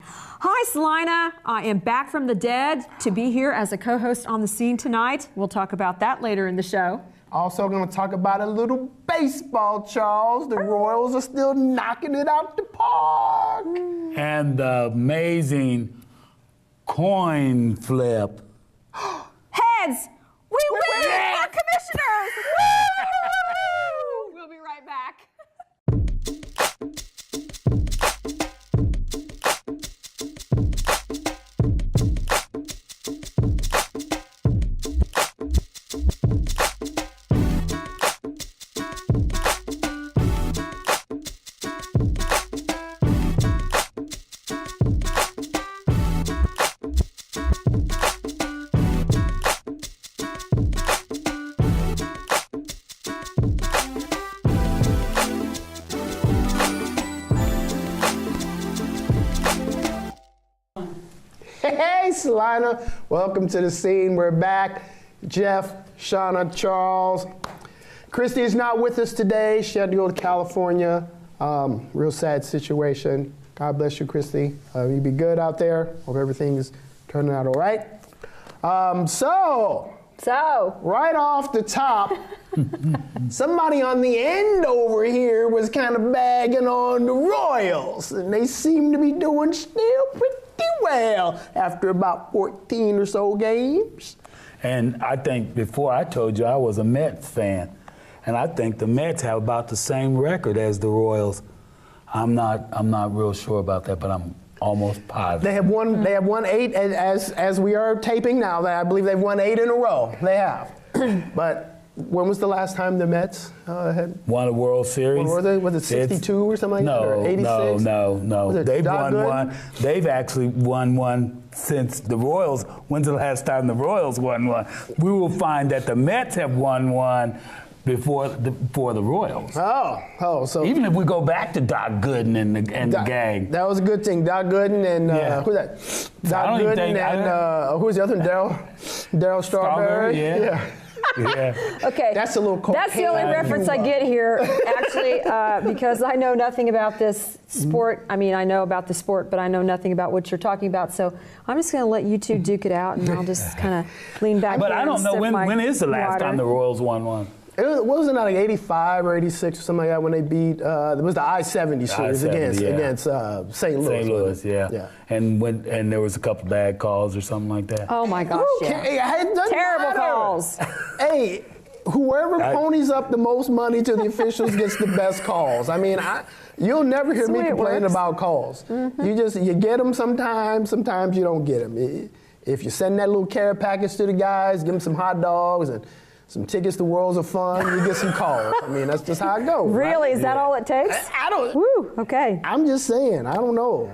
Hi, Saline. I am back from the dead to be here as a co-host on The Scene tonight. We'll talk about that later in the show. Also going to talk about a little baseball, Charles. The Royals are still knocking it out the park. And the amazing coin flip. Heads! We win! Yeah. Our commissioners! Woo! We'll be right back. Hey, Saline, welcome to The Scene. We're back. Jeff, Shauna, Charles. Christy is not with us today. She had to go to California. Real sad situation. God bless you, Christy. You be good out there. Hope everything's turning out all right. So, right off the top, somebody on the end over here was kind of bagging on the Royals, and they seem to be doing still pretty well after about 14 or so games. And I think before I told you I was a Mets fan, and I think the Mets have about the same record as the Royals. I'm not real sure about that, but I'm almost positive. They have won 8 as we are taping now. I believe they've won 8 in a row. They have. But when was the last time the Mets had won a World Series? Was it 62 or something like that? Or 86? No. They've Doc won Gooden? one. They've actually won one since the Royals. When's the last time the Royals won one? We will find that the Mets have won one before the Royals. So Even if we go back to Doc Gooden and the gang. That was a good thing. Doc Gooden and who's that? Doc Gooden and who's the other one? Daryl Strawberry. Yeah. Okay. That's a little cocaine. That's the only reference I get here, actually, because I know nothing about this sport. I mean, I know about the sport, but I know nothing about what you're talking about. So I'm just going to let you two duke it out, and I'll just kind of lean back. But here I don't and know sip my when is the last water. time the Royals won one? Wasn't that like 85 or 86 or something like that when they beat, it was the I-70 series against St. Louis. St. Louis, yeah. And there was a couple bad calls or something like that. Oh my gosh, terrible calls. Hey, whoever ponies up the most money to the officials gets the best calls. I mean, you'll never hear me complaining about calls. You get them sometimes you don't get them. If you send that little care package to the guys, give them some hot dogs and some tickets to Worlds of Fun, you get some calls. I mean, that's just how it goes. Really? Right? Is that all it takes? I don't. Woo, okay. I'm just saying, I don't know.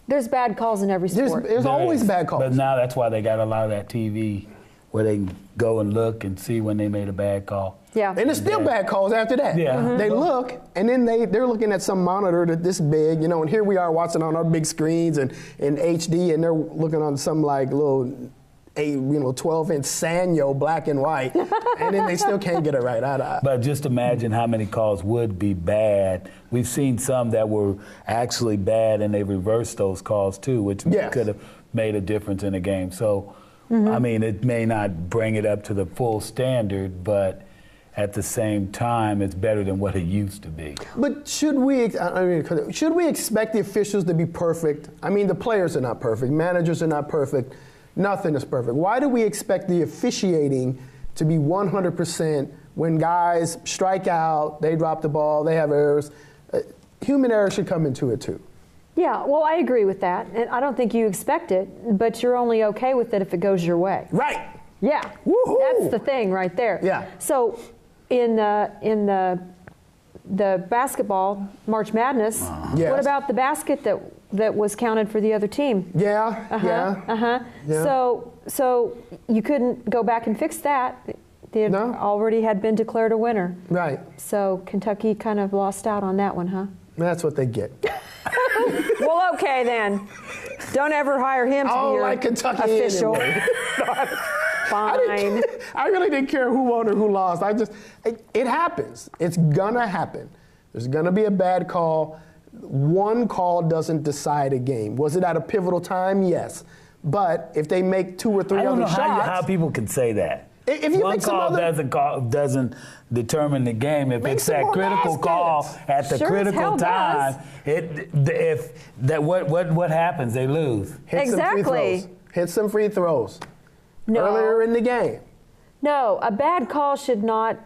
There's bad calls in every sport. There's always bad calls. But now that's why they got a lot of that TV where they can go and look and see when they made a bad call. Yeah. And there's still bad calls after that. Yeah. They look, and then they're looking at some monitor that's this big, and here we are watching on our big screens and in HD, and they're looking on some like little 12-inch Sanyo black and white, and then they still can't get it right. But just imagine how many calls would be bad. We've seen some that were actually bad, and they reversed those calls too, which could have made a difference in the game. So, I mean, it may not bring it up to the full standard, but at the same time, it's better than what it used to be. But should we expect the officials to be perfect? I mean, the players are not perfect. Managers are not perfect. Nothing is perfect. Why do we expect the officiating to be 100% when guys strike out, they drop the ball, they have errors? Human error should come into it too. Yeah, well, I agree with that. And I don't think you expect it, but you're only okay with it if it goes your way. Right. Yeah. Woo-hoo. That's the thing right there. Yeah. So in the basketball March Madness, Yes. what about the basket that was counted for the other team? Yeah. So you couldn't go back and fix that. It already had been declared a winner. Right. So Kentucky kind of lost out on that one, huh? That's what they get. Well, okay then. Don't ever hire him to be your Kentucky official. Anyway. Fine. I really didn't care who won or who lost. It happens. It's gonna happen. There's gonna be a bad call. one call doesn't decide a game. Was it at a pivotal time? Yes. But if they make 2 or 3 I don't other know shots, how people can say that. If you one make some call other, doesn't determine the game. If Make it's some that more critical call baskets. at the Sure as critical hell time, does. what happens? They lose. hit some free Exactly. throws. Hit some free throws. No. Earlier in the game. No, a bad call should not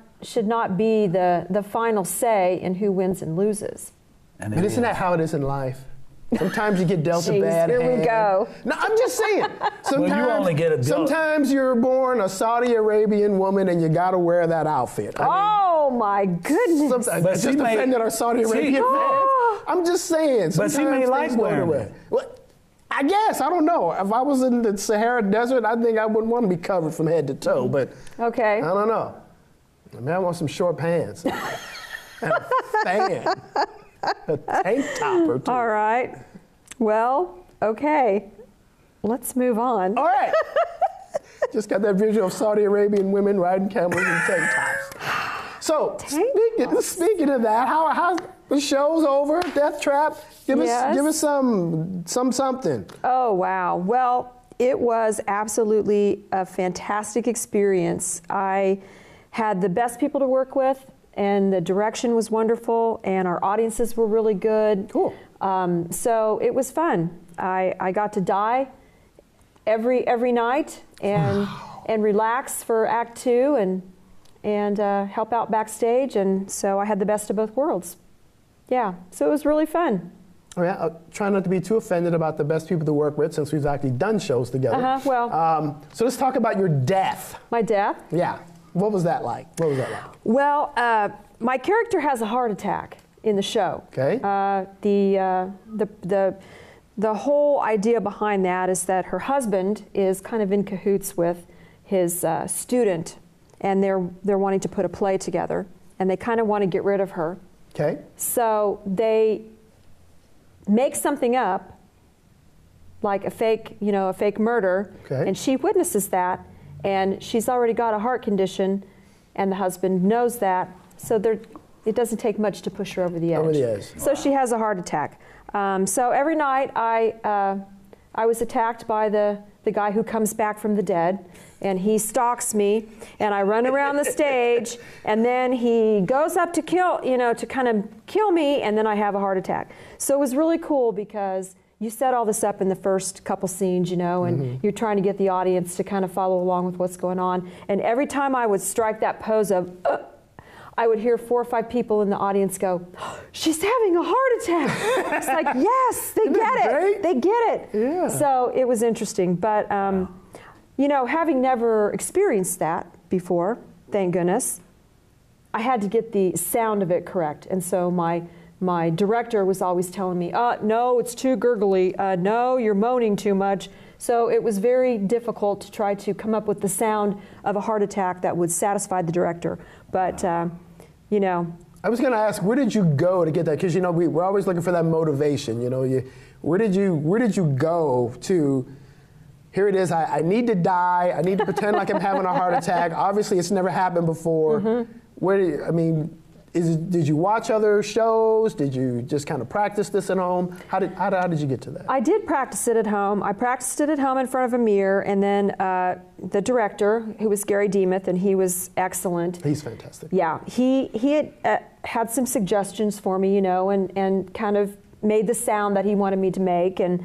be the final say in who wins and loses. And it But isn't is. that how it is in life? Sometimes you get dealt a Jeez, bad here we hand. go. No, I'm just saying. Sometimes, only get a dealt. sometimes you're born a Saudi Arabian woman and you got to wear that outfit. Oh my goodness. Sometimes, But just she may- offended our Saudi she- Arabian Oh. fans. I'm just saying. But she may sometimes like things go wearing the way. it. Well, I guess. I don't know. If I was in the Sahara Desert, I think I wouldn't want to be covered from head to toe. But Okay. I don't know. I mean, I want some short pants and a fan, a tank top or two. All right. Well, okay. Let's move on. All right. Just got that visual of Saudi Arabian women riding camels in tank tops. So, speaking of that, how the show's over, Death Trap? Give Yes. us something. Oh, wow. Well, it was absolutely a fantastic experience. I had the best people to work with, and the direction was wonderful, and our audiences were really good. Cool. So it was fun. I got to die every night and relax for Act 2 and help out backstage, and so I had the best of both worlds. Yeah, so it was really fun. Oh, yeah, I'll try not to be too offended about the best people to work with since we've actually done shows together. Well. So let's talk about your death. My death? Yeah. What was that like? Well, my character has a heart attack in the show. Okay. The whole idea behind that is that her husband is kind of in cahoots with his student, and they're wanting to put a play together, and they kind of want to get rid of her. Okay. So they make something up, like a fake murder, Okay. and she witnesses that, and she's already got a heart condition, and the husband knows that, so it doesn't take much to push her over the edge. Over the edge. So she has a heart attack. So every night I was attacked by the guy who comes back from the dead, and he stalks me, and I run around the stage, and then he goes up to kind of kill me, and then I have a heart attack. So it was really cool because you set all this up in the first couple scenes, and you're trying to get the audience to kind of follow along with what's going on. And every time I would strike that pose of, I would hear 4 or 5 people in the audience go, "She's having a heart attack." It's like, yes, they get it. They get it. Yeah. So it was interesting. But, having never experienced that before, thank goodness, I had to get the sound of it correct. And so my director was always telling me, no, it's too gurgly. No, you're moaning too much. So it was very difficult to try to come up with the sound of a heart attack that would satisfy the director. But, I was going to ask, where did you go to get that? Because we're always looking for that motivation. Where did you go to? Here it is. I need to die. I need to pretend like I'm having a heart attack. Obviously, it's never happened before. Did you watch other shows? Did you just kind of practice this at home? How did you get to that? I did practice it at home. I practiced it at home in front of a mirror, and then the director, who was Gary Demuth, and he was excellent. He's fantastic. Yeah, he had some suggestions for me, and kind of made the sound that he wanted me to make, and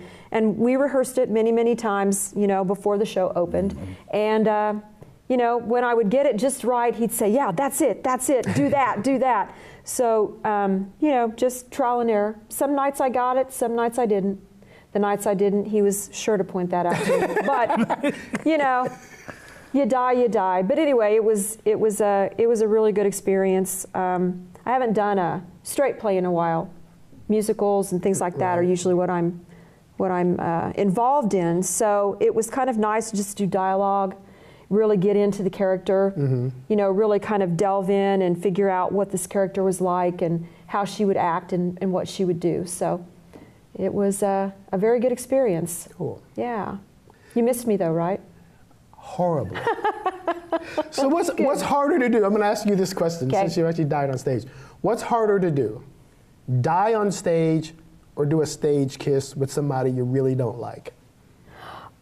we rehearsed it many, many times, before the show opened, and when I would get it just right, he'd say, "Yeah, that's it, do that, do that." So, just trial and error. Some nights I got it, some nights I didn't. The nights I didn't, he was sure to point that out to me. But, you die. But anyway, it was a really good experience. I haven't done a straight play in a while. Musicals and things like that are usually what I'm involved in. So it was kind of nice to just do dialogue, really get into the character, really kind of delve in and figure out what this character was like and how she would act and what she would do. So it was a very good experience. Cool. Yeah. You missed me though, right? Horribly. So what's harder to do? I'm going to ask you this question since you actually died on stage. What's harder to do? die on stage or do a stage kiss with somebody you really don't like?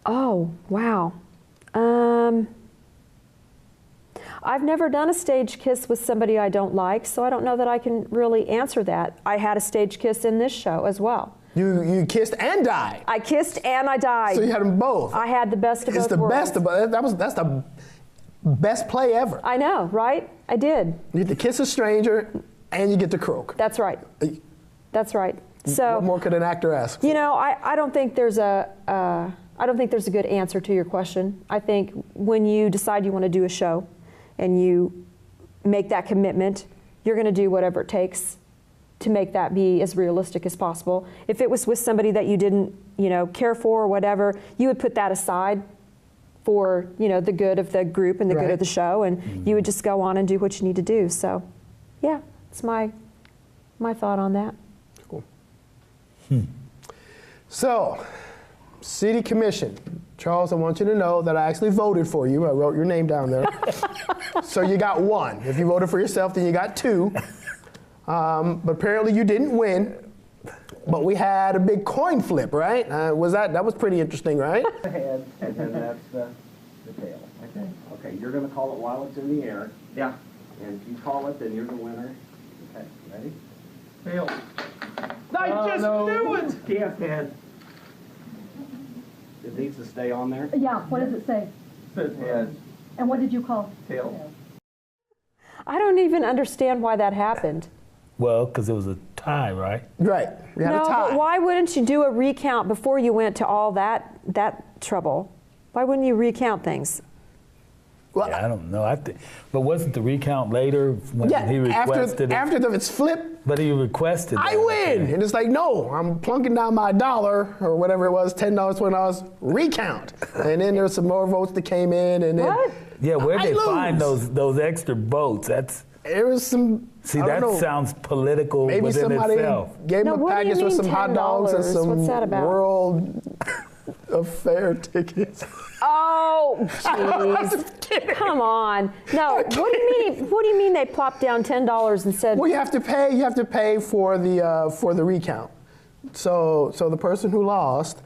Oh, wow. I've never done a stage kiss with somebody I don't like, so I don't know that I can really answer that. I had a stage kiss in this show as well. You kissed and died. I kissed and I died. So you had them both. I had the best of both worlds. It's the best of that's the best play ever. I know, right? I did. You get to kiss a stranger and you get to croak. That's right. That's right. So what more could an actor ask for? You know, I don't think there's a good answer to your question. I think when you decide you want to do a show and you make that commitment, you're going to do whatever it takes to make that be as realistic as possible. If it was with somebody that you didn't, care for or whatever, you would put that aside for, the good of the group and the good of the show, and you would just go on and do what you need to do. So, yeah, it's my thought on that. Cool. So, City Commission. Charles, I want you to know that I actually voted for you. I wrote your name down there. So you got 1. If you voted for yourself, then you got 2. But apparently you didn't win. But we had a big coin flip, right? That was pretty interesting, right? The head, and then that's the tail. Okay, you're going to call it while it's in the air. Yeah. And if you call it, then you're the winner. Okay, ready? Tail. I just knew it! Yeah, man. It needs to stay on there. Yeah, what does it say? It says head. And what did you call? Tail. I don't even understand why that happened. Well, because it was a tie, right? Right. We had a tie. But why wouldn't you do a recount before you went to all that trouble? Why wouldn't you recount things? Well, Yeah, I don't know. But wasn't the recount later when he requested after it's flipped? But he requested. I win, and it's like, no, I'm plunking down my $1 or whatever it was, $10, $20, recount, and then there's some more votes that came in, and then What? Yeah, where'd they lose. find those extra votes? There was some. See, I that don't know, sounds political maybe within somebody itself. gave Now, him a what do you package with mean some hot dogs and $10? some What's that about? World Affair tickets. Oh, jeez. Come on. No, what do you mean they plopped down $10 and said, Well, you have to pay for the recount. So the person who lost,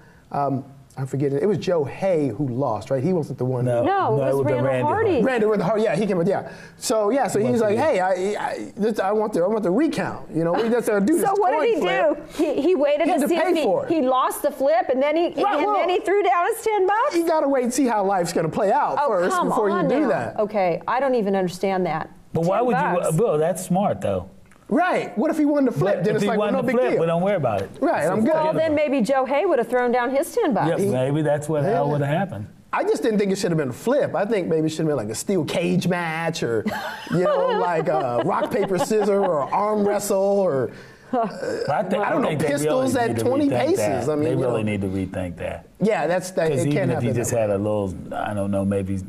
I'm forgetting, it was Joe Hay who lost, right? He wasn't the one. No, it was Randall Hardy. Randall Hardy, yeah, he came with, yeah. So he's like, hey, I want the recount. We just do this. So what did he flip. do? He waited He had to to see pay if for it. he lost the flip, and then he threw down his $10. You gotta wait and see how life's gonna play out first come before on you do now. that. Okay, I don't even understand that. But why would $10. you? Well, that's smart though. Right. What if he won the flip? Then If it's he like, well, won no the big flip, deal. we don't worry about it. Right, I'm good. Well, then maybe Joe Hay would have thrown down his $10. Yeah, maybe that's what would have happened. I just didn't think it should have been a flip. I think maybe it should have been like a steel cage match or, like a rock, paper, scissors or arm wrestle or, I don't know, think they pistols really at need to 20 rethink paces. that. I mean, they you really know. need to rethink that. Yeah, it Because can't even if happen. you just that way. had a little, I don't know, maybe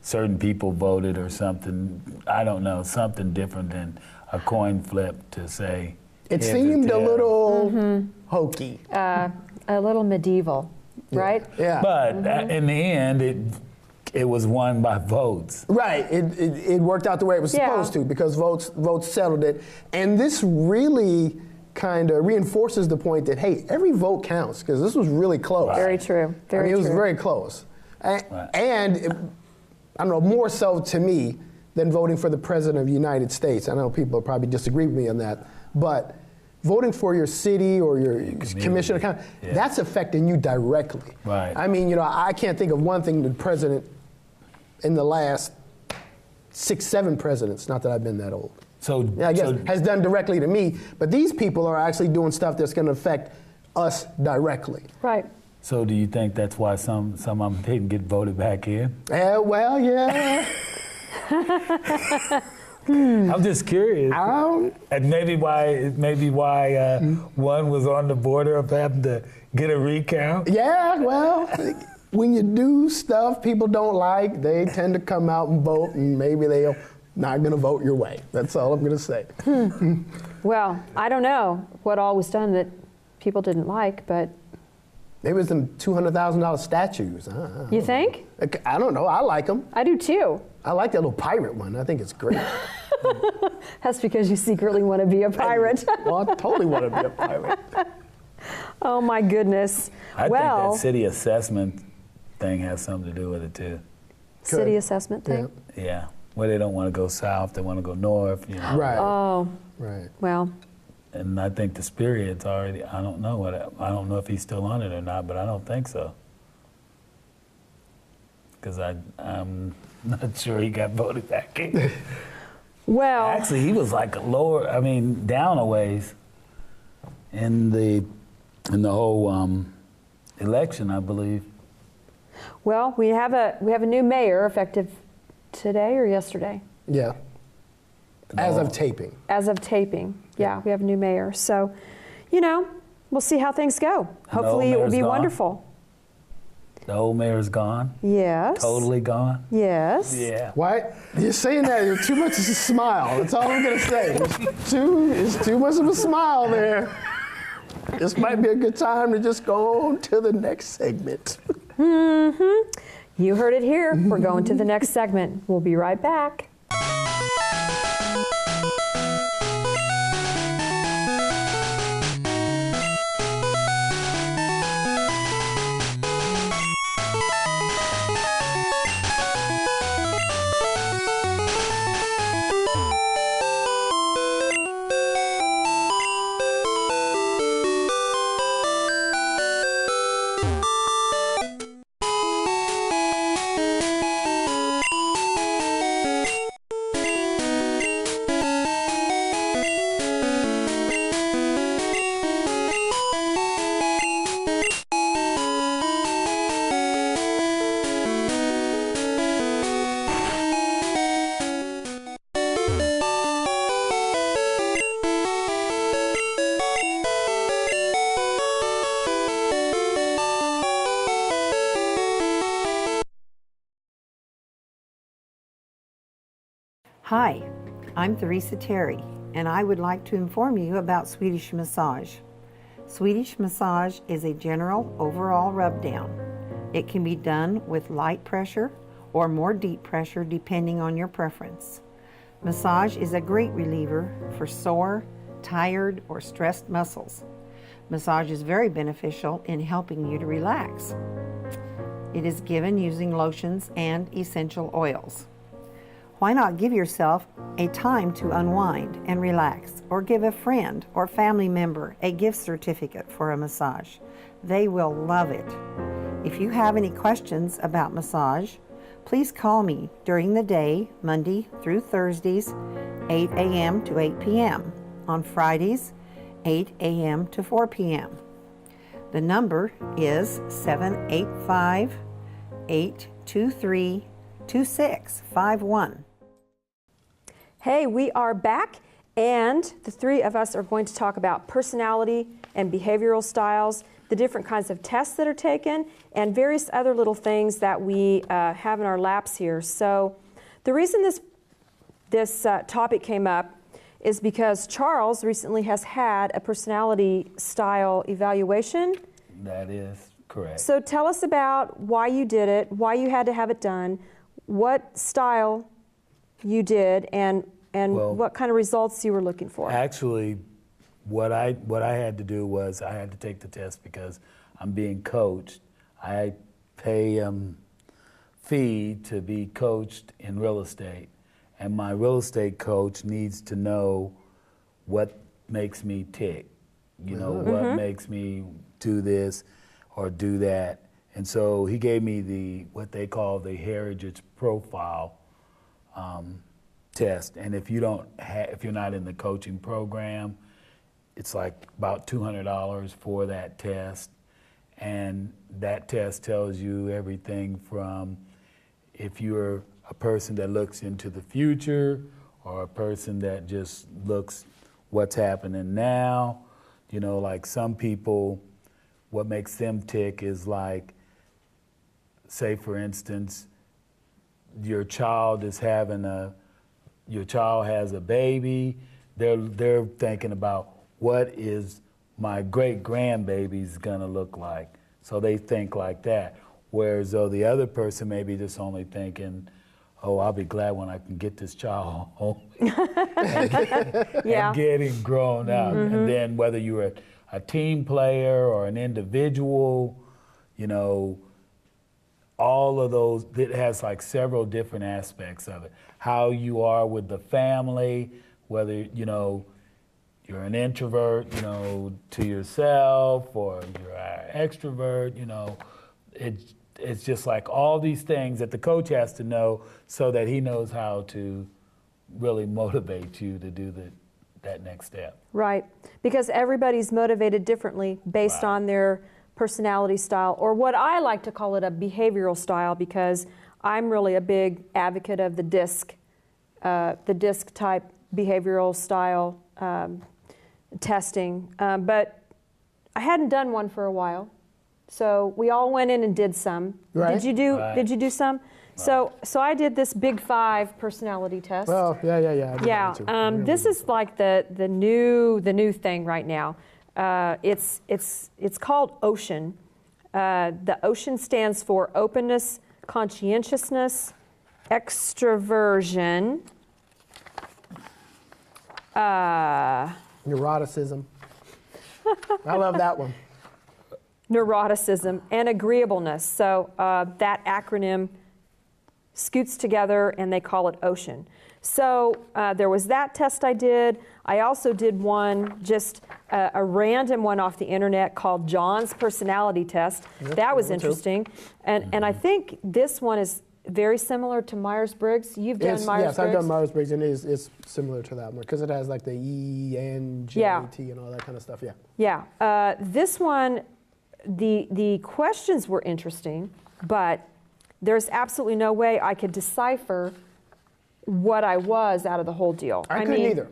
certain people voted or something. I don't know, something different than a coin flip to say. It heads or seemed a tails. little hokey. A little medieval, right? Yeah. But in the end, it was won by votes. Right. It worked out the way it was Yeah. supposed to because votes settled it. And this really kind of reinforces the point that, hey, every vote counts because this was really close. Very true. Very it was true. very close. Right. And I don't know, more so to me than voting for the President of the United States. I know people probably disagree with me on that, but voting for your city or your commission or county, that's affecting you directly. Right. I mean, I can't think of one thing the president in the last 6, 7 presidents, not that I've been that old, So, I guess, has done directly to me. But these people are actually doing stuff that's going to affect us directly. Right. So do you think that's why some of them didn't get voted back in? Well, yeah. I'm just curious. And maybe why one was on the border of having to get a recount. Yeah, well, when you do stuff people don't like, they tend to come out and vote, and maybe they're not going to vote your way. That's all I'm going to say. Well, I don't know what all was done that people didn't like, but Maybe it was them $200,000 statues. you think? I don't know. I like them. I do too. I like that little pirate one. I think it's great. That's because you secretly want to be a pirate. Well, I totally want to be a pirate. Oh my goodness. I think well, that city assessment thing has something to do with it too. city assessment thing. Yeah, where they don't want to go south, they want to go north. You know. Right. Oh, Right. well, And I think the Spirit's already. I don't know I don't know if he's still on it or not, but I don't think so. Because I'm not sure he got voted back in. well, Actually, he was like lower. I mean, down a ways in the whole election, I believe. well, we have a new mayor effective today or yesterday. Yeah. As No. of taping. As of taping, yeah, we have a new mayor. So, you know, we'll see how things go. Hopefully, it will mayor's be gone? wonderful. The old mayor's gone. Yes. Totally gone. Yes. Yeah. Why? You're saying that you're too much of a smile. That's all I'm going to say. It's too much of a smile there. This might be a good time to just go on to the next segment. You heard it here. We're going to the next segment. We'll be right back. Hi, I'm Theresa Terry, and I would like to inform you about Swedish massage. Swedish massage is a general overall rub down. It can be done with light pressure or more deep pressure depending on your preference. Massage is a great reliever for sore, tired, or stressed muscles. Massage is very beneficial in helping you to relax. It is given using lotions and essential oils. Why not give yourself a time to unwind and relax, or give a friend or family member a gift certificate for a massage? They will love it. If you have any questions about massage, please call me during the day, Monday through Thursdays, 8 a.m. to 8 p.m. On Fridays, 8 a.m. to 4 p.m. The number is 785-823-2651. Hey, we are back, and the three of us are going to talk about personality and behavioral styles, the different kinds of tests that are taken, and various other little things that we have in our laps here. So the reason this topic came up is because Charles recently has had a personality style evaluation. That is correct. So tell us about why you did it, why you had to have it done, what style you did, and Well, what kind of results you were looking for. Actually, what I had to do was I had to take the test because I'm being coached. I pay fee to be coached in real estate, and my real estate coach needs to know what makes me tick. You know, what makes me do this or do that. And so he gave me what they call the Heritage Profile test. And if you're not in the coaching program, it's like about $200 for that test. And that test tells you everything from if you're a person that looks into the future or a person that just looks what's happening now. You know, like some people, what makes them tick is like, say for instance, your child has a baby, they're thinking about what is my great grandbaby's gonna look like. So they think like that. Whereas though the other person may be just only thinking, oh, I'll be glad when I can get this child home Yeah. and get him grown up. Mm-hmm. And then whether you're a team player or an individual, you know, all of those, it has like several different aspects of it. How you are with the family, whether, you know, you're an introvert, you know, to yourself, or you're an extrovert, you know, it's just like all these things that the coach has to know so that he knows how to really motivate you to do that next step. Right, because everybody's motivated differently based Right. on their personality style, or what I like to call it a behavioral style, because I'm really a big advocate of the DISC type behavioral style testing. But I hadn't done one for a while, so we all went in and did some. Right. Did you do? Right. Did you do some? So I did this Big 5 personality test. Well, yeah. I did that Yeah, too. this is like the new thing right now. It's called OCEAN. The OCEAN stands for openness, conscientiousness, extroversion, Neuroticism. I love that one. neuroticism, and agreeableness. So that acronym scoots together and they call it OCEAN. So there was that test I did. I also did one, just a random one off the internet called John's personality test. Yep, that was that one too. interesting. And I think this one is very similar to Myers-Briggs. You've done Myers-Briggs? Yes, I've done Myers-Briggs, and it's similar to that one because it has like the ENJT and all that kind of stuff. Yeah. Yeah. This one, the questions were interesting, but there's absolutely no way I could decipher what I was out of the whole deal. I couldn't either.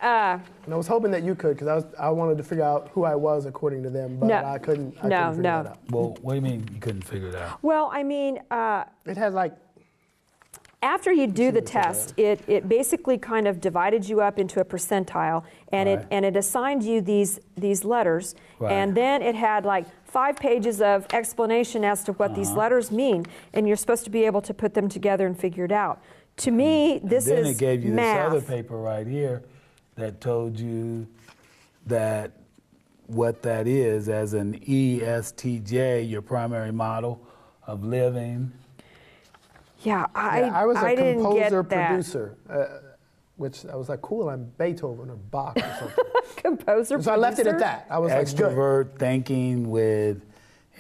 And I was hoping that you could, because I wanted to figure out who I was according to them, but I couldn't figure that out. Well, what do you mean you couldn't figure it out? Well, I mean, It had like, after you do the test, it basically kind of divided you up into a percentile, and Right. it assigned you these letters, Right. and then it had like 5 pages of explanation as to what these letters mean, and you're supposed to be able to put them together and figure it out. To me, this Then is it gave you math. this other paper right here that told you that what that is as an ESTJ, your primary model of living. Yeah, I was a I didn't get composer that. producer, which I was like, cool, I'm Beethoven or Bach or something. Composer, So I left it at producer? that. I was like, good. Extrovert thinking with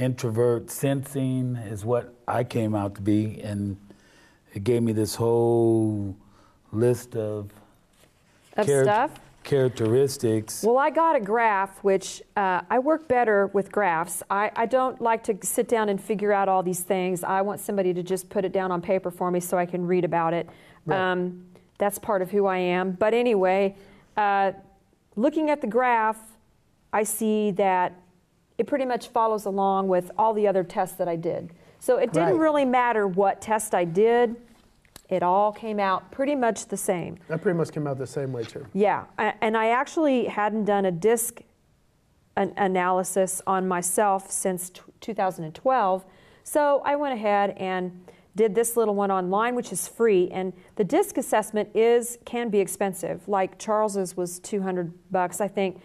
introvert sensing is what I came out to be, and it gave me this whole list of Stuff? characteristics. Well, I got a graph, which I work better with graphs. I don't like to sit down and figure out all these things. I want somebody to just put it down on paper for me so I can read about it. Right. That's part of who I am. But anyway, looking at the graph, I see that it pretty much follows along with all the other tests that I did. So it didn't Right. really matter what test I did. It all came out pretty much the same. That pretty much came out the same way too. Yeah, and I actually hadn't done a DISC analysis on myself since 2012, so I went ahead and did this little one online, which is free. And the DISC assessment can be expensive. Like Charles's was $200. I think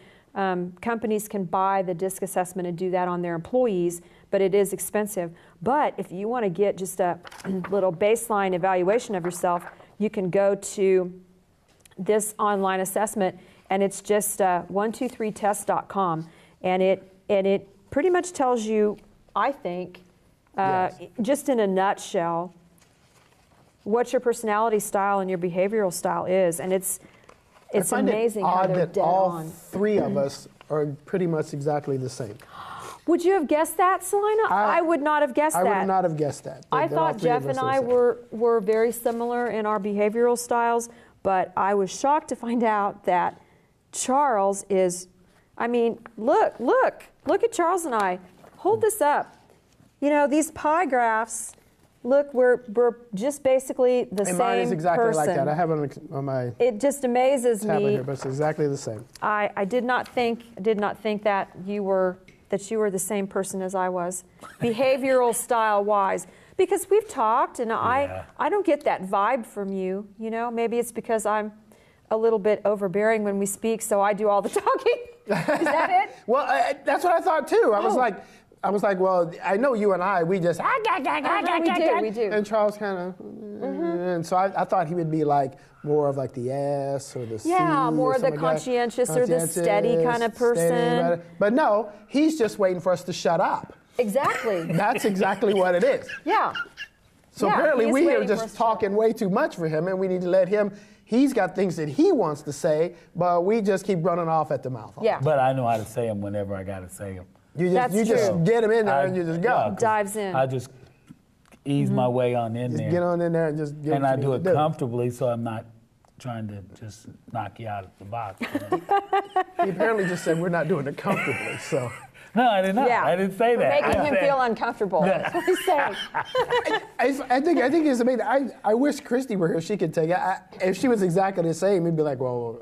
companies can buy the DISC assessment and do that on their employees, but it is expensive. But if you want to get just a little baseline evaluation of yourself, you can go to this online assessment, and it's just 123test.com, and it pretty much tells you, I think, Yes. just in a nutshell, what your personality style and your behavioral style is, and it's I find amazing it how odd they're that dead all on. 3 of us are pretty much exactly the same. Would you have guessed that, Selena? I would not have guessed I that. would not have guessed that. I That all thought 3 of Jeff us and are I the same. were very similar in our behavioral styles, but I was shocked to find out that Charles is, I mean, look at Charles and I. Hold this up. You know, these pie graphs, look, we're just basically the And same mine is exactly person. like that. I have it on my It just amazes tablet me. here, but it's exactly the same. I did not think that you were that you were the same person as I was, behavioral style wise. Because we've talked, and I don't get that vibe from you. You know, maybe it's because I'm a little bit overbearing when we speak, so I do all the talking. Is that it? Well, that's what I thought too. I was like, well, I know you and I, we just, we do. And Charles kind of, and so I thought he would be like more of like the S or the C. Yeah, more of the conscientious or the steady kind of person. But no, he's just waiting for us to shut up. Exactly. That's exactly what it is. Yeah. So Yeah, apparently he's we are waiting for us just to talking way too much for him, and we need to let him. He's got things that he wants to say, but we just keep running off at the mouth. Yeah. But I know how to say them whenever I got to say them. You That's just true. get him in there and you just go. Dives in. I just ease my way on in Just there. get on in there and just get And what I you do need it to comfortably, so I'm not trying to just knock you out of the box. You know? He apparently just said we're not doing it comfortably, so. No, I did not. Yeah. I didn't say that. Making I him said- feel uncomfortable. That's what he's saying. I think it's amazing. I wish Christy were here. She could take it. If she was exactly the same, we'd be like, well,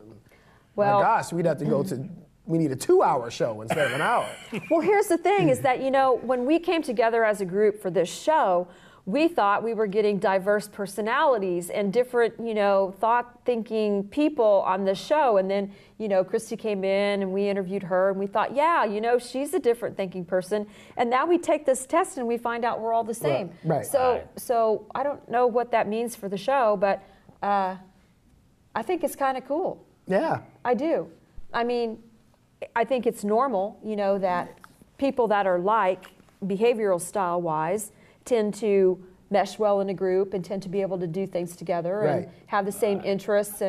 my gosh, we'd have to go to. We need a 2-hour show instead of an hour. Well, here's the thing is that, you know, when we came together as a group for this show, we thought we were getting diverse personalities and different, you know, thought-thinking people on the show. And then, you know, Christy came in and we interviewed her and we thought, yeah, you know, she's a different thinking person. And now we take this test and we find out we're all the same. Right. So I don't know what that means for the show, but I think it's kind of cool. Yeah. I do. I mean, I think it's normal, you know, that people that are like, behavioral style wise, tend to mesh well in a group and tend to be able to do things together and have the same interests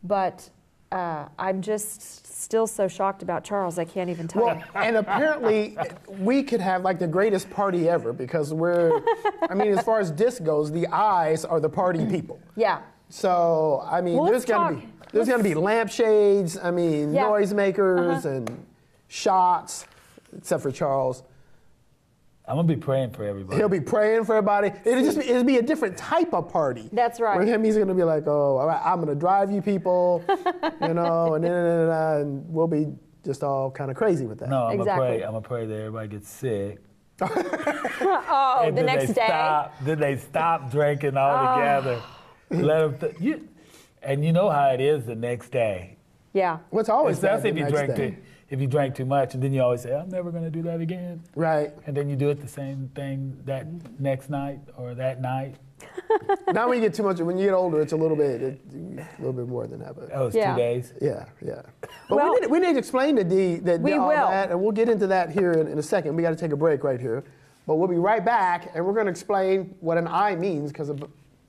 but I'm just still so shocked about Charles, I can't even tell you. And apparently we could have like the greatest party ever because I mean, as far as disc goes, the eyes are the party people. Yeah. So, I mean, Well, there's gonna be lampshades, I mean, noisemakers and shots, except for Charles. I'm going to be praying for everybody. He'll be praying for everybody. It'll be a different type of party. That's right. With him, he's going to be like, oh, all right, I'm going to drive you people, you know, and we'll be just all kind of crazy with that. No, I'm Exactly. going to pray that everybody gets sick. Oh, And the then next day? Then they stop drinking altogether. Let them and you know how it is the next day. Yeah. What's always bad Especially the if you drank too much, and then you always say, I'm never going to do that again. Right. And then you do it the same thing that next night or that night. Now when you get too much, when you get older, it's a little bit more than that. But Oh, it's Yeah. 2 days? yeah. But Well, we need to explain to Dee We all will. that, and we'll get into that here in a second. We got to take a break right here. But we'll be right back, and we're going to explain what an I means, because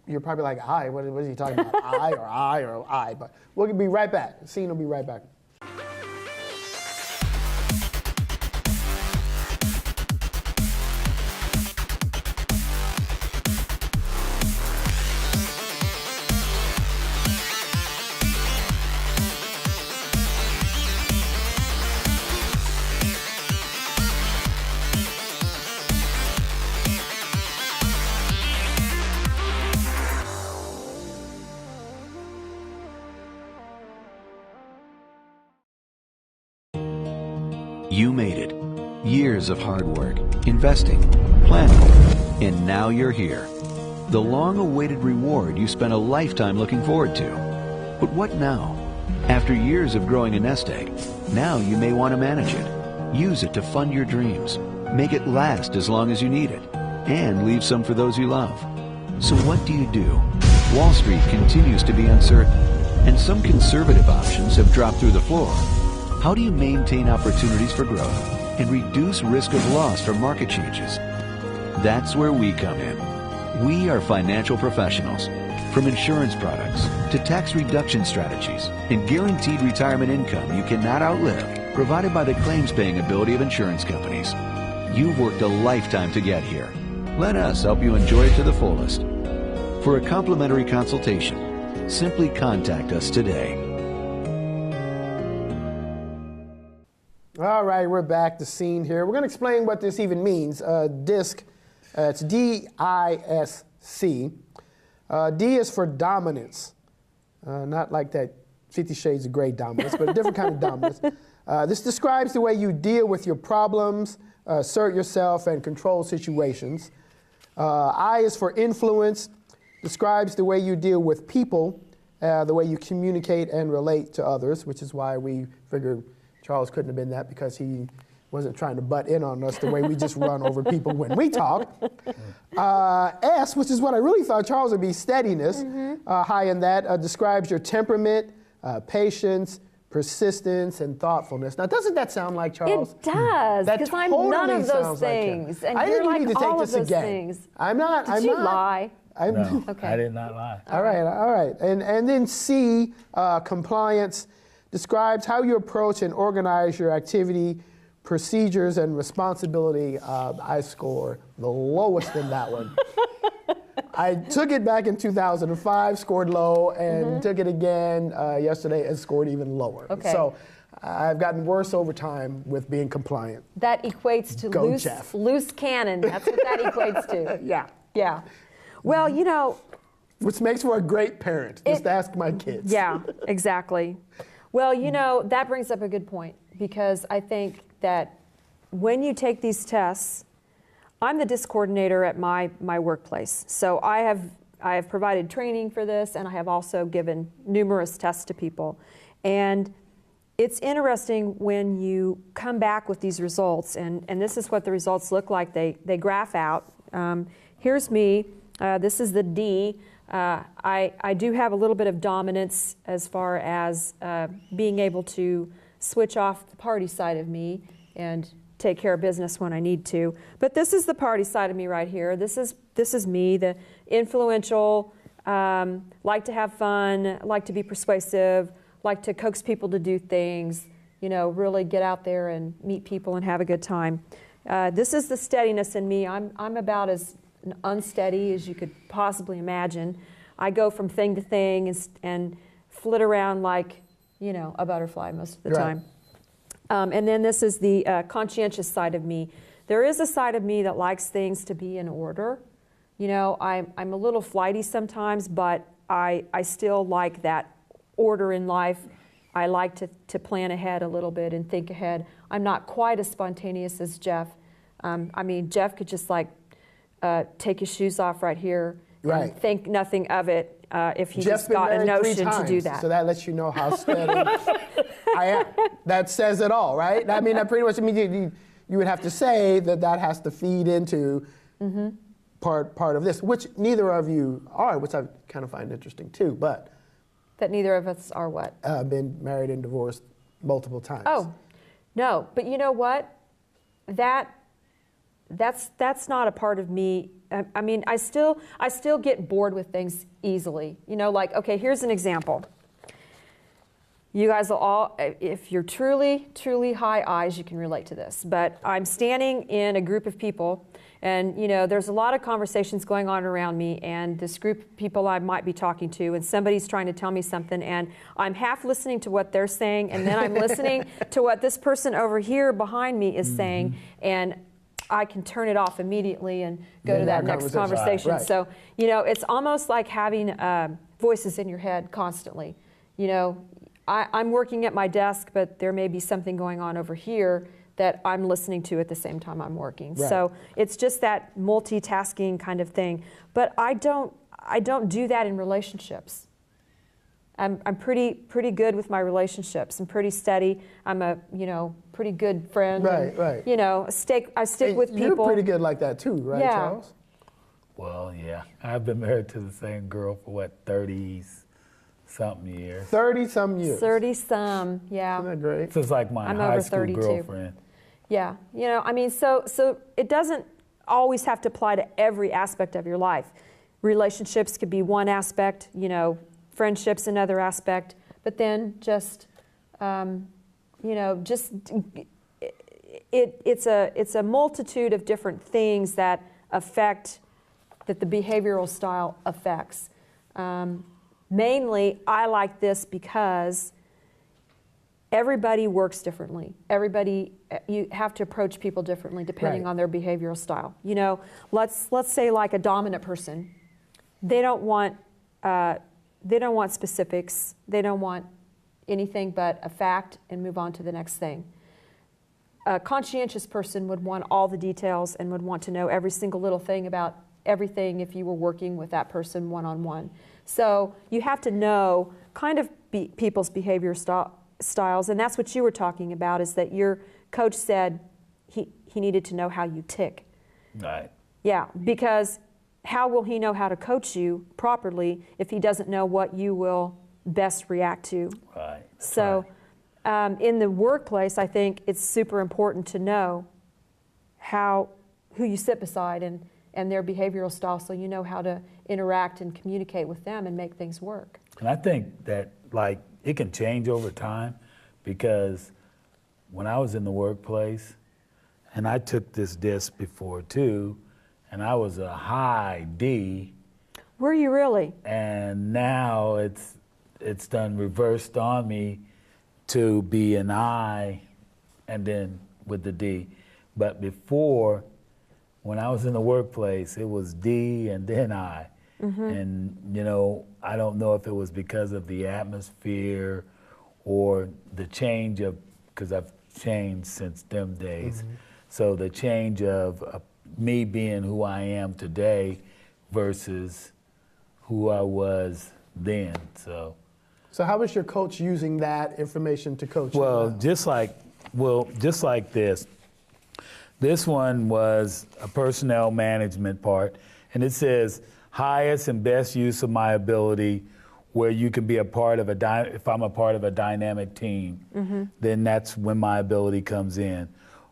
you're probably like, I? What is he talking about? I or I? But we'll be right back. Scene will be right back. You made it. Years of hard work, investing, planning, and now you're here. The long-awaited reward you spent a lifetime looking forward to. But what now? After years of growing a nest egg, now you may want to manage it. Use it to fund your dreams. Make it last as long as you need it. And leave some for those you love. So what do you do? Wall Street continues to be uncertain, and some conservative options have dropped through the floor. How do you maintain opportunities for growth and reduce risk of loss from market changes? That's where we come in. We are financial professionals. From insurance products to tax reduction strategies and guaranteed retirement income you cannot outlive, provided by the claims-paying ability of insurance companies. You've worked a lifetime to get here. Let us help you enjoy it to the fullest. For a complimentary consultation, simply contact us today. All right, we're back to Scene here. We're going to explain what this even means. DISC, it's D-I-S-C. D is for dominance, not like that 50 Shades of Grey dominance, but a different kind of dominance. This describes the way you deal with your problems, assert yourself, and control situations. I is for influence, describes the way you deal with people, the way you communicate and relate to others, which is why we figured Charles couldn't have been that, because he wasn't trying to butt in on us the way we just run over people when we talk. S, which is what I really thought Charles would be, steadiness, high in that, describes your temperament, patience, persistence, and thoughtfulness. Now, doesn't that sound like Charles? It does, because I'm none of those things. And I you're think you like need to take all this of those again. things. I'm not. Did you lie? No, Okay. I did not lie. All right. And then C, compliance, describes how you approach and organize your activity, procedures, and responsibility. I score the lowest in that one. I took it back in 2005, scored low, and took it again yesterday and scored even lower. Okay. So I've gotten worse over time with being compliant. That equates to Go, Jeff. loose cannon. That's what that equates to. Yeah. Yeah. Well, you know. Which makes for a great parent. Just ask my kids. Yeah, exactly. Well, you know, that brings up a good point, because I think that when you take these tests, I'm the disc coordinator at my workplace. So I have provided training for this, and I have also given numerous tests to people. And it's interesting when you come back with these results, and this is what the results look like. They graph out. Here's me. This is the D. I do have a little bit of dominance as far as being able to switch off the party side of me and take care of business when I need to. But this is the party side of me right here. This is me, the influential, like to have fun, like to be persuasive, like to coax people to do things, you know, really get out there and meet people and have a good time. This is the steadiness in me. I'm about as unsteady as you could possibly imagine. I go from thing to thing and flit around like, you know, a butterfly most of the time. And then this is the conscientious side of me. There is a side of me that likes things to be in order. You know, I'm a little flighty sometimes, but I still like that order in life. I like to plan ahead a little bit and think ahead. I'm not quite as spontaneous as Jeff. I mean, Jeff could just like take his shoes off right here and think nothing of it if he Jeff's just got a notion to do that. So that lets you know how steady I am. That says it all, right? I mean, that pretty much means you would have to say that has to feed into part of this, which neither of you are, which I kind of find interesting too. But that neither of us are what? Been married and divorced multiple times. Oh, no. But you know what? That's not a part of me. I mean, I still get bored with things easily. You know, like, okay, here's an example. You guys will all, if you're truly, truly high eyes, you can relate to this. But I'm standing in a group of people, and, you know, there's a lot of conversations going on around me, and this group of people I might be talking to, and somebody's trying to tell me something, and I'm half listening to what they're saying, and then I'm listening to what this person over here behind me is saying, and I can turn it off immediately and go to that next conversation. Right. So, you know, it's almost like having voices in your head constantly. You know, I'm working at my desk, but there may be something going on over here that I'm listening to at the same time I'm working. Right. So it's just that multitasking kind of thing. But I don't do that in relationships. I'm pretty good with my relationships. I'm pretty steady. I'm a, you know, pretty good friend. Right. You know, I stick with people. You're pretty good like that too, right, Charles? Well, yeah. I've been married to the same girl for what, 30-something years. 30-some years. 30-some, yeah. Isn't that great? This is like my I'm high over school 32. girlfriend. Yeah, you know, I mean, so it doesn't always have to apply to every aspect of your life. Relationships could be one aspect, you know, friendships another aspect, but then just, you know, just it's a multitude of different things that the behavioral style affects. Mainly, I like this because everybody works differently. You have to approach people differently depending on their behavioral style. You know, let's say like a dominant person, they don't want specifics. They don't want, anything but a fact and move on to the next thing. A conscientious person would want all the details and would want to know every single little thing about everything if you were working with that person one-on-one. So you have to know kind of people's behavior styles, and that's what you were talking about, is that your coach said he needed to know how you tick. Right. Yeah, because how will he know how to coach you properly if he doesn't know what you will best react to? Right. So in the workplace, I think it's super important to know who you sit beside and their behavioral style, so you know how to interact and communicate with them and make things work. And I think that, like, it can change over time, because when I was in the workplace, and I took this disc before too, and I was a high D. Were you really? And now it's done reversed on me to be an I and then with the D. But before, when I was in the workplace, it was D and then I. And, you know, I don't know if it was because of the atmosphere or the change of, because I've changed since them days. So the change of me being who I am today versus who I was then. So how is your coach using that information to coach you? Well, now? just like this. This one was a personnel management part, and it says highest and best use of my ability, where you can be a part of if I'm a part of a dynamic team, then that's when my ability comes in.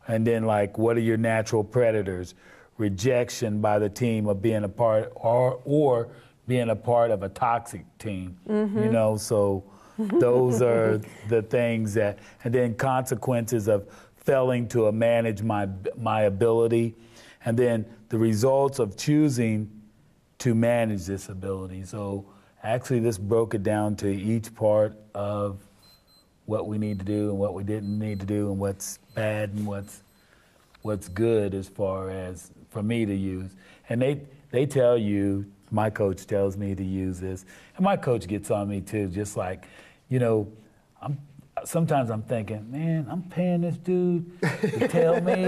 And then, like, what are your natural predators? Rejection by the team of being a part, or being a part of a toxic team, you know, so those are the things that, and then consequences of failing to manage my ability, and then the results of choosing to manage this ability. So actually this broke it down to each part of what we need to do and what we didn't need to do and what's bad and what's good as far as for me to use. And they tell you, my coach tells me to use this, and my coach gets on me too, just like, you know, sometimes I'm thinking, man, I'm paying this dude to tell me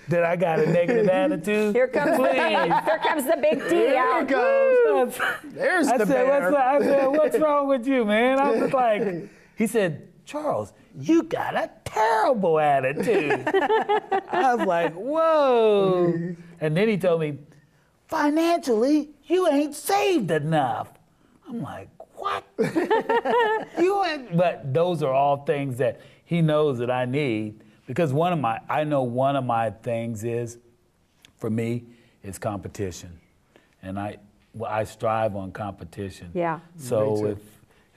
that I got a negative attitude. Here comes the big D out. There's I the said, bear. I said, what's wrong with you, man? I was like, he said, Charles, you got a terrible attitude. I was like, whoa. And then he told me, financially, you ain't saved enough. I'm like, what? But those are all things that he knows that I need, because I know one of my things is, for me, is competition. And I strive on competition. Yeah. So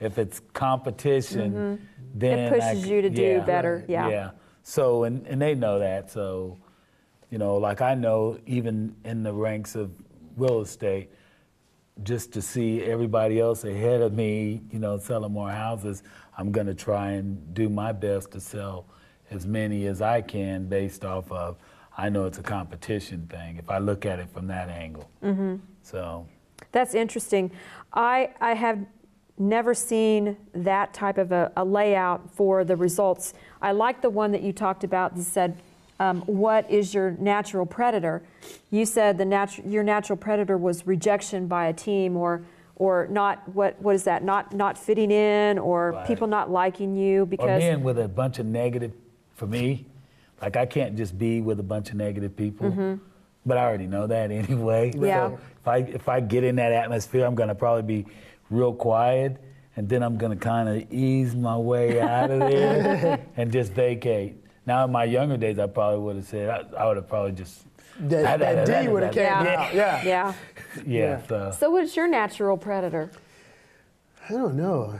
if it's competition, then it pushes you to do better. Yeah. So, and they know that. So, you know, like, I know even in the ranks of real estate, just to see everybody else ahead of me, you know, selling more houses, I'm going to try and do my best to sell as many as I can based off of, I know it's a competition thing, if I look at it from that angle. So That's interesting. I have never seen that type of a layout for the results. I like the one that you talked about that said, what is your natural predator? You said your natural predator was rejection by a team, or not, what is that? Not fitting in, or Right. people not liking you because or being with a bunch of negative, for me, like, I can't just be with a bunch of negative people, but I already know that anyway. Yeah. So if I get in that atmosphere, I'm gonna probably be real quiet, and then I'm gonna kind of ease my way out of there and just vacate. Now, in my younger days, I probably would have said, I would have probably just... That D would have came out. Yeah. Yeah. So what's your natural predator? I don't know.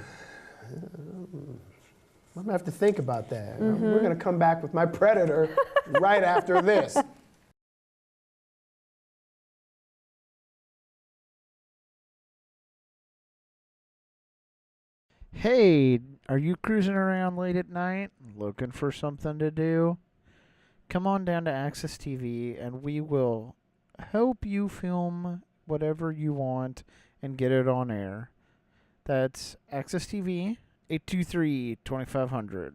I'm gonna have to think about that. We're gonna come back with my predator right after this. Hey, are you cruising around late at night looking for something to do? Come on down to Access TV and we will help you film whatever you want and get it on air. That's Access TV, 823-2500.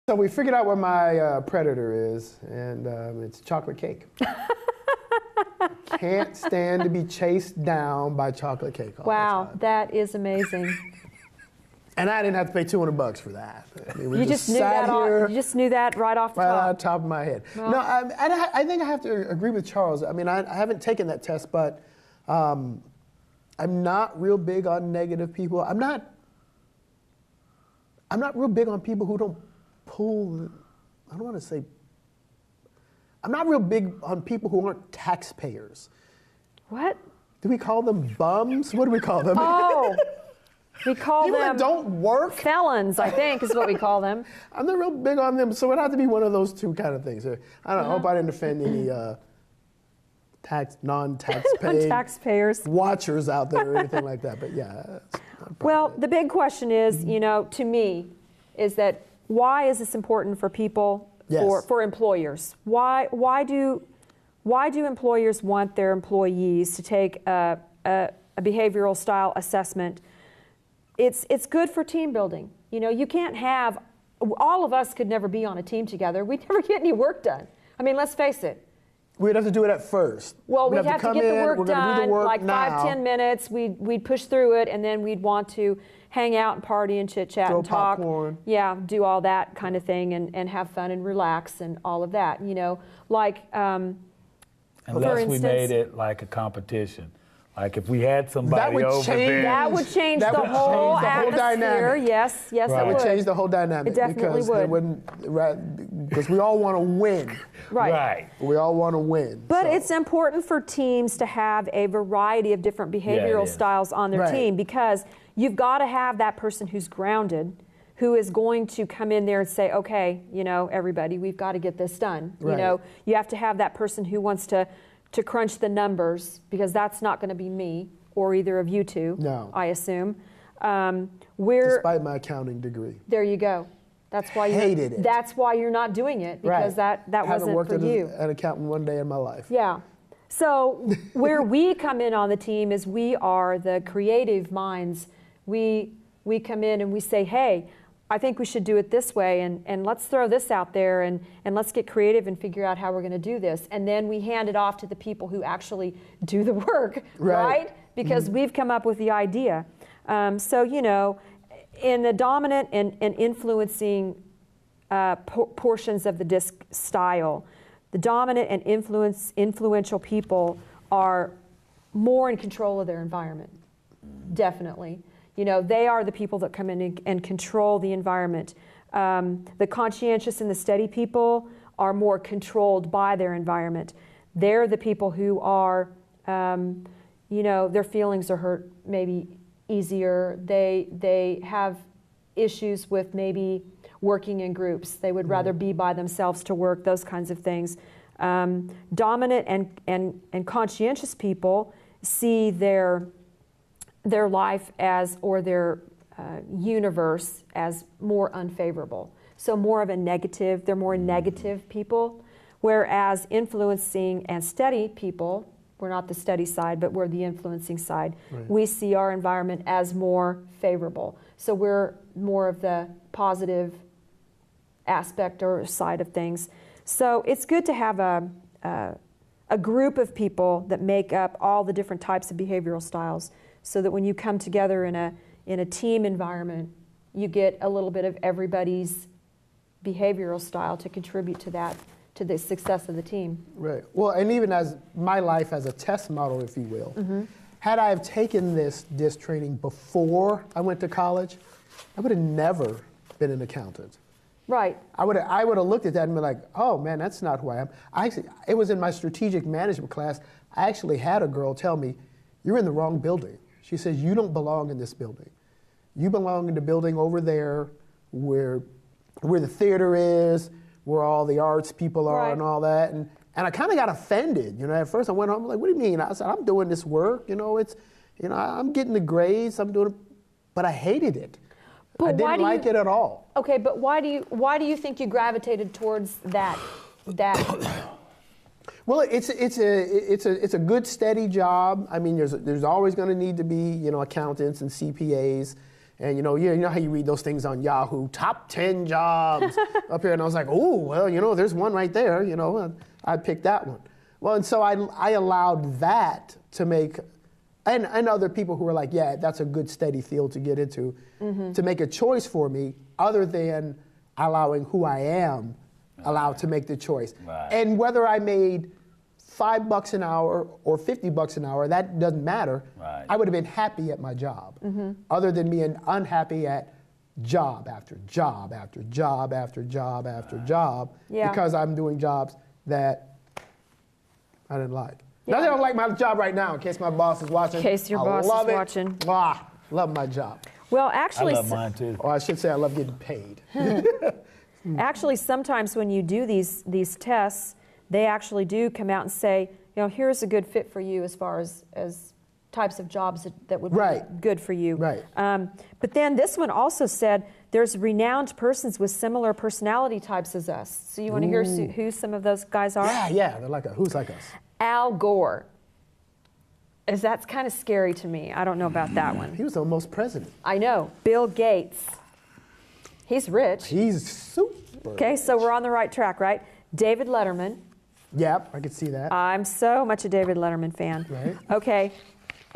So we figured out what my predator is, and it's chocolate cake. Can't stand to be chased down by chocolate cake all Wow, the time. that is amazing. And I didn't have to pay $200 for that. I mean, we You just knew sat that. here You just knew that right off the right top. on top of my head. Well, No, I think I have to agree with Charles. I mean, I haven't taken that test, but I'm not real big on negative people. I'm not real big on people who don't pull. I don't want to say. I'm not real big on people who aren't taxpayers. What? Do we call them bums? What do we call them? Oh, we call People them that don't work. felons, I think, is what we call them. I'm not real big on them, so it had to be one of those two kind of things. I don't know, I hope I didn't offend any non-taxpaying Taxpayers. watchers out there or anything like that. But yeah. That's not Well, the big question is, to me, is that why is this important for people, Yes. for employers? Why do employers want their employees to take a behavioral style assessment? It's good for team building. You can't have, all of us could never be on a team together. We'd never get any work done. I mean, let's face it. We'd have to do it at first. Well, we'd have to come get the in, work we're gonna do done, the work like now. 5-10 minutes. We'd push through it, and then we'd want to hang out and party and chit chat Throw and talk. popcorn. Yeah, do all that kind of thing and have fun and relax and all of that. Like for Unless we instance, made it like a competition. Like if we had somebody would over change- there. that would change That the would whole change the whole atmosphere. dynamic. Yes, Right. it It would. would change the whole dynamic. It definitely because they would. because we all want to win. Right. We all want to win. But so. it's important for teams to have a variety of different behavioral is. styles on their Right. team, because you've got to have that person who's grounded, who is going to come in there and say, okay, everybody, we've got to get this done. Right. You have to have that person who wants to crunch the numbers, because that's not going to be me or either of you two, No. I assume. Despite my accounting degree. There you go. That's why Hated it. That's why you're not doing it, because that Haven't wasn't worked for as you. an accountant one day in my life. Yeah. So where we come in on the team is we are the creative minds. We come in and we say, hey, I think we should do it this way, and let's throw this out there, and let's get creative and figure out how we're going to do this. And then we hand it off to the people who actually do the work, right? Because we've come up with the idea. So, in the dominant and influencing portions of the DISC style, the dominant and influential people are more in control of their environment, definitely. They are the people that come in and control the environment. The conscientious and the steady people are more controlled by their environment. They're the people who are, their feelings are hurt maybe easier. They have issues with maybe working in groups. They would rather be by themselves to work, those kinds of things. Dominant and conscientious people see their life as, or their universe as more unfavorable. So more of a negative, they're more negative people. Whereas influencing and steady people, we're not the steady side, but we're the influencing side. Right. We see our environment as more favorable. So we're more of the positive aspect or side of things. So it's good to have a group of people that make up all the different types of behavioral styles, so that when you come together in a team environment, you get a little bit of everybody's behavioral style to contribute to that, to the success of the team. Right. Well, and even as my life as a test model, if you will, had I have taken this DISC training before I went to college, I would have never been an accountant. Right. I would have looked at that and been like, oh man, that's not who I am. It was in my strategic management class. I actually had a girl tell me, you're in the wrong building. She says, you don't belong in this building. You belong in the building over there where the theater is, where all the arts people are, Right. and all that. And I kind of got offended. At first I went home, I'm like, what do you mean? I said, I'm doing this work. I'm getting the grades. I'm doing it. But I hated it. But I why didn't do like you- it at all. Okay, but why do you think you gravitated towards that? Well, it's a good steady job. I mean, there's always going to need to be accountants and CPAs, and you know how you read those things on Yahoo, top 10 jobs up here, and I was like, oh well, there's one right there. I picked that one. Well, and so I allowed that to make, and other people who were like, yeah, that's a good steady field to get into, to make a choice for me, other than allowing who I am allowed to make the choice. Right. And whether I made $5 an hour or $50 an hour, that doesn't matter. Right. I would have been happy at my job, other than being unhappy at job after job after job after job after job, because I'm doing jobs that I didn't like. Yeah. Not that I don't like my job right now, in case my boss is watching. In case your boss is watching. Love my job. Well, actually, I love mine too. Or I should say I love getting paid. actually, sometimes when you do these tests, they actually do come out and say, here's a good fit for you as far as types of jobs that would be good for you. Right. But then this one also said there's renowned persons with similar personality types as us. So you want to hear who some of those guys are? Yeah. They're like who's like us? Al Gore. That's kind of scary to me. I don't know about that one. He was almost president. I know. Bill Gates. He's rich. He's super Okay, so rich. we're on the right track, right? David Letterman. Yep, I could see that. I'm so much a David Letterman fan. Right. Okay,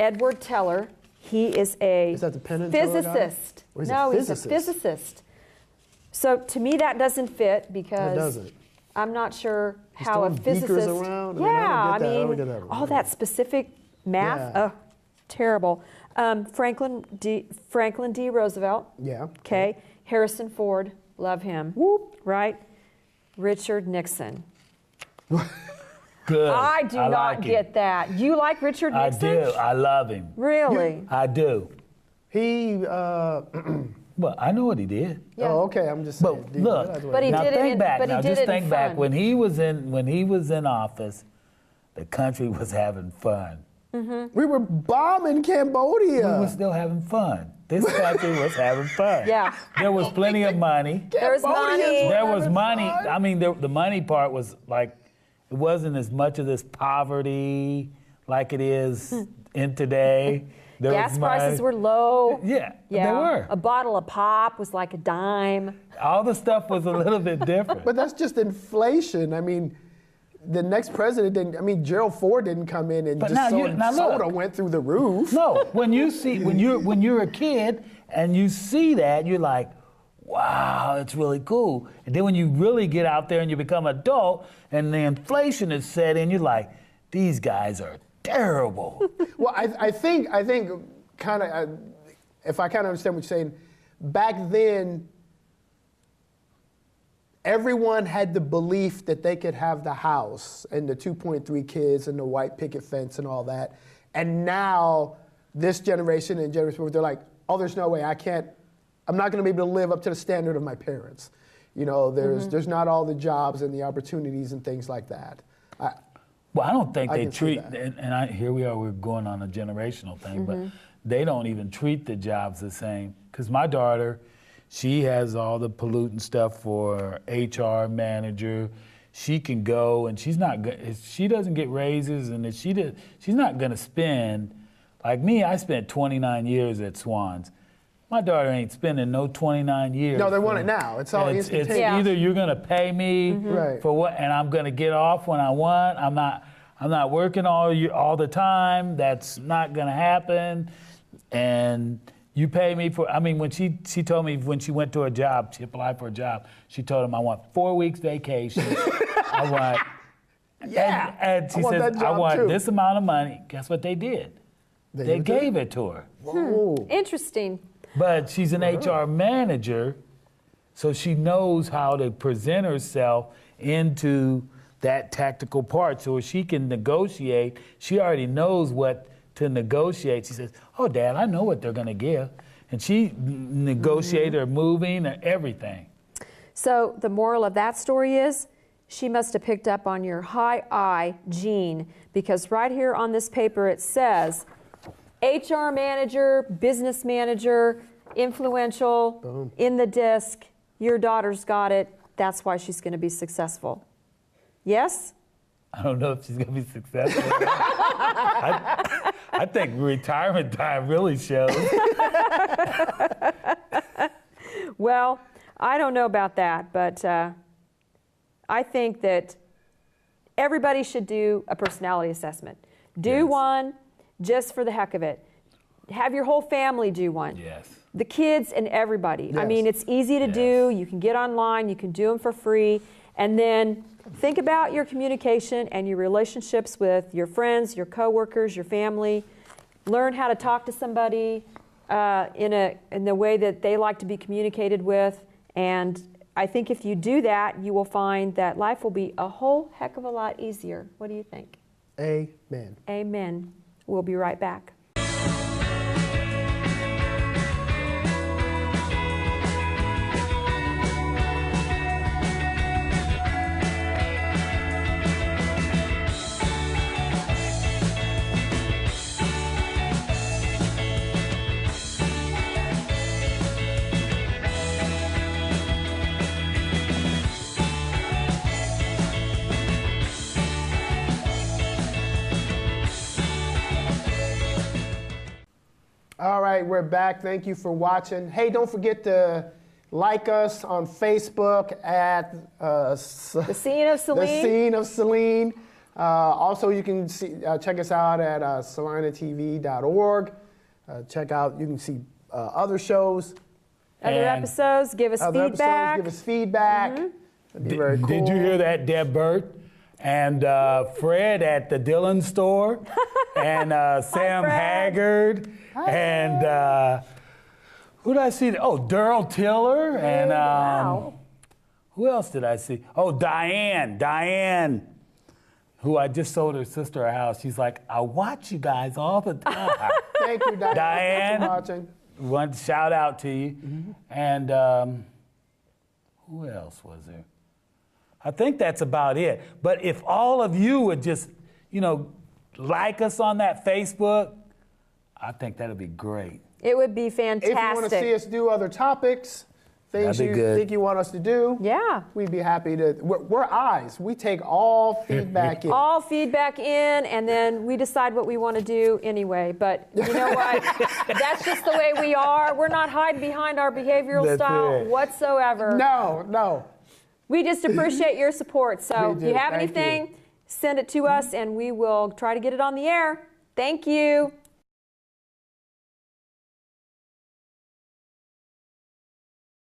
Edward Teller. He is a that the Penn and Teller guy? physicist. Or is he No, a he's a physicist? physicist. So to me, that doesn't fit because doesn't. I'm not sure He's how a throwing beakers physicist. around? I Yeah, mean, I I don't get that. I don't mean, get that. all that specific math. Yeah. Oh, terrible. Franklin D. Roosevelt. Yeah. Okay. Harrison Ford. Love him. Whoop. Right. Richard Nixon. Good. I do not like him. get that. You like Richard I Nixon? do. I love him. Really? I do. He, Well, I know what he did. Yeah. oh, okay, I'm just saying. But look, But he now did it think in- back. but he Now did just it in think back fun. when he was in office, the country was having fun. We were bombing Cambodia. We were still having fun. This country was having fun. Yeah. There was plenty of money. There's money. There was having money. fun. I mean, the money part was like, it wasn't as much of this poverty like it is in today. There Gas was money. prices were low. Yeah, they were. A bottle of pop was like a dime. All the stuff was a little bit different. But that's just inflation. I mean, the next president didn't. I mean, Gerald Ford didn't come in and But just now look. soda went through the roof. No, when you're a kid and you see that, you're like, wow, it's really cool. And then when you really get out there and you become adult and the inflation is set in, you're like, these guys are terrible. Well, I think kind of, if I kind of understand what you're saying, back then, everyone had the belief that they could have the house and the 2.3 kids and the white picket fence and all that. And now, this generation and generation, they're like, oh, there's no way, I'm not going to be able to live up to the standard of my parents. There's not all the jobs and the opportunities and things like that. Well, I don't think I they can see treat, that. here we are, we're going on a generational thing, but they don't even treat the jobs the same. Because my daughter, she has all the pollutant stuff for HR manager. She can go and she doesn't get raises, and she's not going to spend, like me, I spent 29 years at Swans. My daughter ain't spending no 29 years. No, they want it now. It's all instantaneous. It's either you're going to pay me Right. for what, and I'm going to get off when I want. I'm not working all the time. That's not going to happen. And you pay me for. I mean, when she told me when she went to a job, she applied for a job. She told him, I want 4 weeks vacation. I want. Yeah. And she I want says, that job I want too. this amount of money. Guess what they did? They gave it to her. Whoa. Interesting. But she's an HR manager, so she knows how to present herself into that tactical part. So if she can negotiate, she already knows what to negotiate. She says, oh, Dad, I know what they're going to give. And she negotiated her moving and everything. So the moral of that story is she must have picked up on your high I gene, because right here on this paper it says HR manager, business manager, influential, in the disc, your daughter's got it, that's why she's going to be successful. Yes? I don't know if she's going to be successful. I think retirement time really shows. Well, I don't know about that, but I think that everybody should do a personality assessment. Do one just for the heck of it. Have your whole family do one. Yes. The kids and everybody. Yes. I mean, it's easy to do. You can get online. You can do them for free. And then think about your communication and your relationships with your friends, your coworkers, your family. Learn how to talk to somebody in the way that they like to be communicated with. And I think if you do that, you will find that life will be a whole heck of a lot easier. What do you think? Amen. Amen. We'll be right back. All right, we're back. Thank you for watching. Hey, don't forget to like us on Facebook at The Scene of Saline. The Scene of Saline. Also, you can check us out at salinatv.org. You can see other shows. Other episodes, give us feedback. Give us feedback. That'd be very cool. Did you hear that, Deb Burt? And Fred at the Dillon store, and Sam Haggard, and who did I see? Oh, Daryl Tiller, and who else did I see? Oh, Diane, who I just sold her sister a house. She's like, I watch you guys all the time. Thank you, Diane. Diane, Thanks for watching. Want to shout out to you. And who else was there? I think that's about it. But if all of you would just, like us on that Facebook, I think that'd be great. It would be fantastic. If you want to see us do other topics, things you think you want us to do, we'd be happy to. We're eyes. We take all feedback in. All feedback in, and then we decide what we want to do anyway. But you know what? That's just the way we are. We're not hiding behind our behavioral style whatsoever. No. We just appreciate your support. So if you have anything, send it to us, and we will try to get it on the air. Thank you.